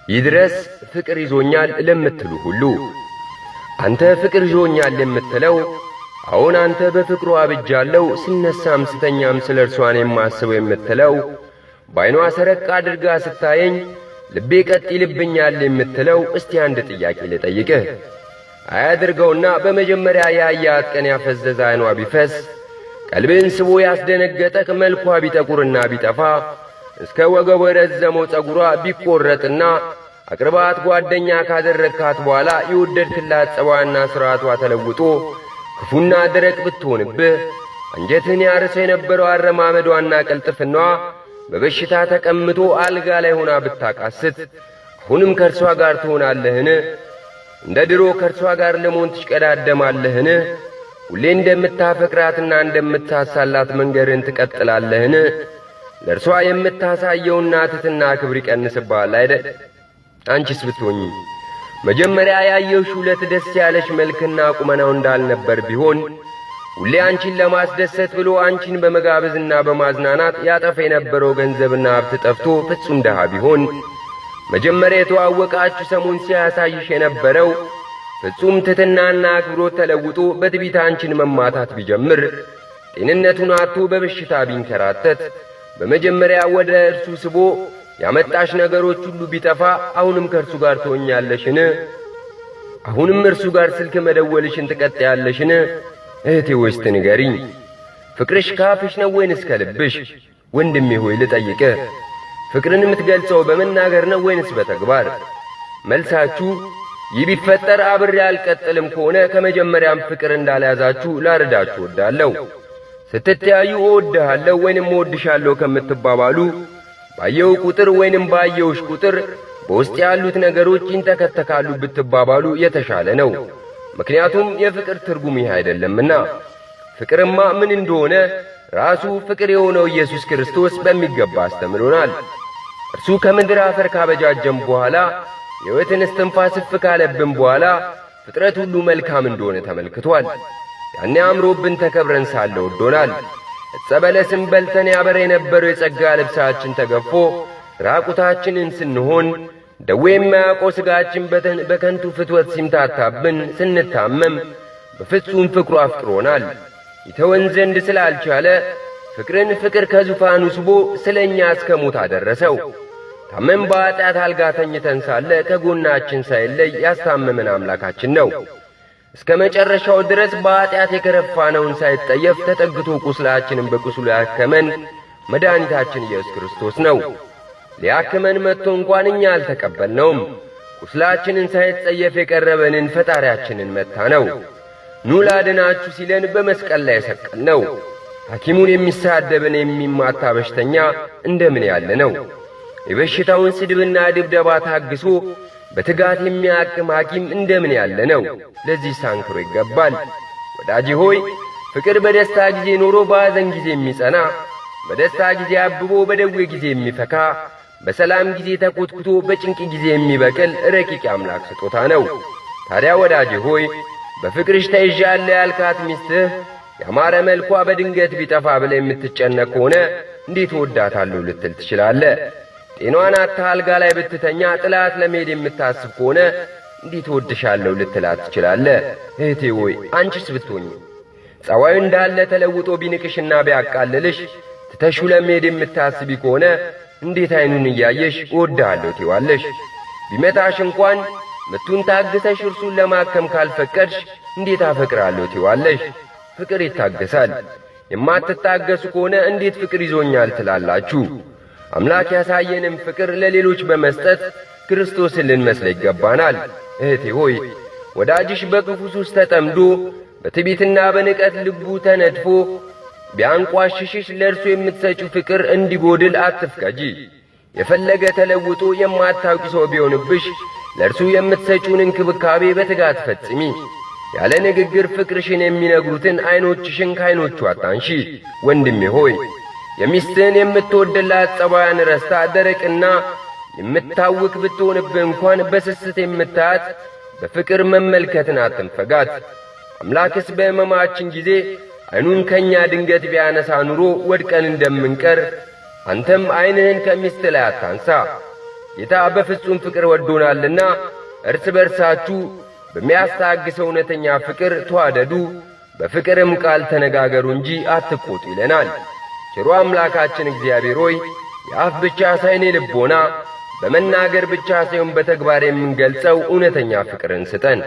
ይድረስ ፍቅር ይዞኛል ለምትሉ ሁሉ አንተ ፍቅር ይዞኛል የምትለው አሁን አንተ በፍቅሩ አብጃለሁ ስነሳም ስተኛም ስለርሷን የማስበው የምትለው ባይኗ ሰረቅ አድርጋ ስታየኝ ልቤ ቀጥ ይልብኛል የምትለው እስቲ አንድ ጥያቄ ልጠይቅህ። አያድርገውና በመጀመሪያ ያያት ቀን ያፈዘዘ አይኗ ቢፈስ ቀልብን ስቦ ያስደነገጠክ መልኳ ቢጠቁርና ቢጠፋ እስከ ወገቧ የረዘመው ጸጉሯ ቢቆረጥና አቅርባት ጓደኛ ካደረካት በኋላ የወደድክላት ጸባዋና ሥርዓቷ ተለውጦ ክፉና ደረቅ ብትሆንብህ አንጀትን ያርሰው የነበረው አረማመዷና ቅልጥፍናዋ በበሽታ ተቀምጦ አልጋ ላይ ሆና ብታቃስት አሁንም ከእርሷ ጋር ትሆናለህን? እንደ ድሮ ከእርሷ ጋር ለመሆን ትሽቀዳደማለህን? ሁሌ እንደምታፈቅራትና እንደምታሳላት መንገርን ትቀጥላለህን? ለእርሷ የምታሳየውና ትሕትና ክብር ይቀንስብሃል አይደል? አንቺስ ብትሆኚ መጀመሪያ ያየውሽ ሁለት ደስ ያለሽ መልክና ቁመናው እንዳልነበር ቢሆን ሁሌ አንቺን ለማስደሰት ብሎ አንቺን በመጋበዝና በማዝናናት ያጠፋ የነበረው ገንዘብና ሀብት ጠፍቶ ፍጹም ደሃ ቢሆን መጀመሪያ የተዋወቃችሁ ሰሞን ሲያሳይሽ የነበረው ፍጹም ትሕትናና አክብሮት ተለውጦ በትዕቢት አንቺን መማታት ቢጀምር ጤንነቱን አጥቶ በበሽታ ቢንከራተት በመጀመሪያ ወደ እርሱ ስቦ ያመጣሽ ነገሮች ሁሉ ቢጠፋ አሁንም ከእርሱ ጋር ትሆኛለሽን? አሁንም እርሱ ጋር ስልክ መደወልሽን ትቀጥያለሽን? እህቴ ወይስ ንገሪኝ፣ ፍቅርሽ ካፍሽ ነው ወይንስ ከልብሽ? ወንድሜ ሆይ ልጠይቅህ፣ ፍቅርን የምትገልጸው በመናገር ነው ወይንስ በተግባር? መልሳችሁ ይህ ቢፈጠር አብሬ አልቀጥልም ከሆነ ከመጀመሪያም ፍቅር እንዳልያዛችሁ ላረዳችሁ ወዳለሁ። ስትተያዩ እወድሃለሁ ወይንም እወድሻለሁ ከምትባባሉ ባየው ቁጥር ወይንም ባየውሽ ቁጥር በውስጥ ያሉት ነገሮች ይንተከተካሉ ብትባባሉ የተሻለ ነው። ምክንያቱም የፍቅር ትርጉም ይህ አይደለምና። ፍቅርማ ምን እንደሆነ ራሱ ፍቅር የሆነው ኢየሱስ ክርስቶስ በሚገባ አስተምሮናል። እርሱ ከምድር አፈር ካበጃጀም በኋላ የሕይወትን እስትንፋስ እፍ ካለብን በኋላ ፍጥረት ሁሉ መልካም እንደሆነ ተመልክቷል። ያኔ አምሮብን ተከብረን ሳለ ወዶናል። ዕፀ በለስን በልተን ያበራ የነበረው የጸጋ ልብሳችን ተገፎ ራቁታችንን ስንሆን ደዌ የማያውቀው ሥጋችን በከንቱ ፍትወት ሲምታታብን ስንታመም በፍጹም ፍቅሩ አፍቅሮናል። ይተወን ዘንድ ስላልቻለ ፍቅርን ፍቅር ከዙፋኑ ስቦ ስለ እኛ እስከ ሞት አደረሰው። ታመን በኃጢአት አልጋ ተኝተን ሳለ ከጎናችን ሳይለይ ያስታመመን አምላካችን ነው። እስከ መጨረሻው ድረስ በኃጢአት የከረፋነውን ሳይጠየፍ ተጠግቶ ቁስላችንን በቁስሉ ያከመን መድኃኒታችን ኢየሱስ ክርስቶስ ነው። ሊያክመን መጥቶ እንኳን እኛ አልተቀበልነውም። ቁስላችንን ሳይጸየፍ የቀረበንን ፈጣሪያችንን መታ ነው። ኑ ላድናችሁ ሲለን በመስቀል ላይ ሰቀልነው። ሐኪሙን የሚሳደብን የሚማታ በሽተኛ እንደምን ያለ ነው! የበሽታውን ስድብና ድብደባ ታግሶ በትጋት የሚያክም ሐኪም እንደምን ያለ ነው! ለዚህ ሳንክሮ ይገባል። ወዳጄ ሆይ ፍቅር በደስታ ጊዜ ኖሮ በሐዘን ጊዜ የሚጸና፣ በደስታ ጊዜ አብቦ በደዌ ጊዜ የሚፈካ፣ በሰላም ጊዜ ተኮትኩቶ በጭንቅ ጊዜ የሚበቅል ረቂቅ አምላክ ስጦታ ነው። ታዲያ ወዳጄ ሆይ በፍቅርሽ ተይዣለሁ ያልካት ሚስትህ ያማረ መልኳ በድንገት ቢጠፋ ብለህ የምትጨነቅ ከሆነ እንዴት ወዳታለሁ ልትል ትችላለህ? ጤናዋን አጥታ አልጋ ላይ ብትተኛ ጥላት ለመሄድ የምታስብ ከሆነ እንዴት ወድሻለሁ ልትላት ትችላለህ? እህቴ ሆይ አንቺስ ብትሆኚ ጸባዩ እንዳለ ተለውጦ ቢንቅሽና ቢያቃልልሽ ትተሹ ለመሄድ የምታስቢ ከሆነ እንዴት አይኑን እያየሽ እወድሃለሁ ትይዋለሽ? ቢመታሽ እንኳን ምቱን ታግሰሽ እርሱን ለማከም ካልፈቀድሽ እንዴት አፈቅራለሁ ትይዋለሽ? ፍቅር ይታገሳል። የማትታገሱ ከሆነ እንዴት ፍቅር ይዞኛል ትላላችሁ? አምላክ ያሳየንም ፍቅር ለሌሎች በመስጠት ክርስቶስን ልንመስል ይገባናል። እህቴ ሆይ ወዳጅሽ በክፉ ሱስ ተጠምዶ በትዕቢትና በንቀት ልቡ ተነድፎ ቢያንቋሽሽሽ ለእርሱ የምትሰጪው ፍቅር እንዲጎድል አትፍቀጂ። የፈለገ ተለውጦ የማታውቂ ሰው ቢሆንብሽ ለእርሱ የምትሰጪውን እንክብካቤ በትጋት ፈጽሚ። ያለ ንግግር ፍቅርሽን የሚነግሩትን ዐይኖችሽን ከዐይኖቹ አታንሺ። ወንድሜ ሆይ የሚስትህን የምትወድላት ጸባያን ረስታ ደረቅና የምታውክ ብትሆንብህ እንኳን በስስት የምታያት በፍቅር መመልከትን አትንፈጋት። አምላክስ በሕመማችን ጊዜ ዐይኑን ከእኛ ድንገት ቢያነሳ ኑሮ ወድቀን እንደምንቀር አንተም ዐይንህን ከሚስት ላይ አታንሳ። ጌታ በፍጹም ፍቅር ወዶናልና እርስ በርሳችሁ በሚያስታግሰው እውነተኛ ፍቅር ተዋደዱ፣ በፍቅርም ቃል ተነጋገሩ እንጂ አትቆጡ ይለናል። ቸሩ አምላካችን እግዚአብሔር ሆይ የአፍ ብቻ ሳይሆን የልቦና በመናገር ብቻ ሳይሆን በተግባር የምንገልጸው እውነተኛ ፍቅርን ስጠን።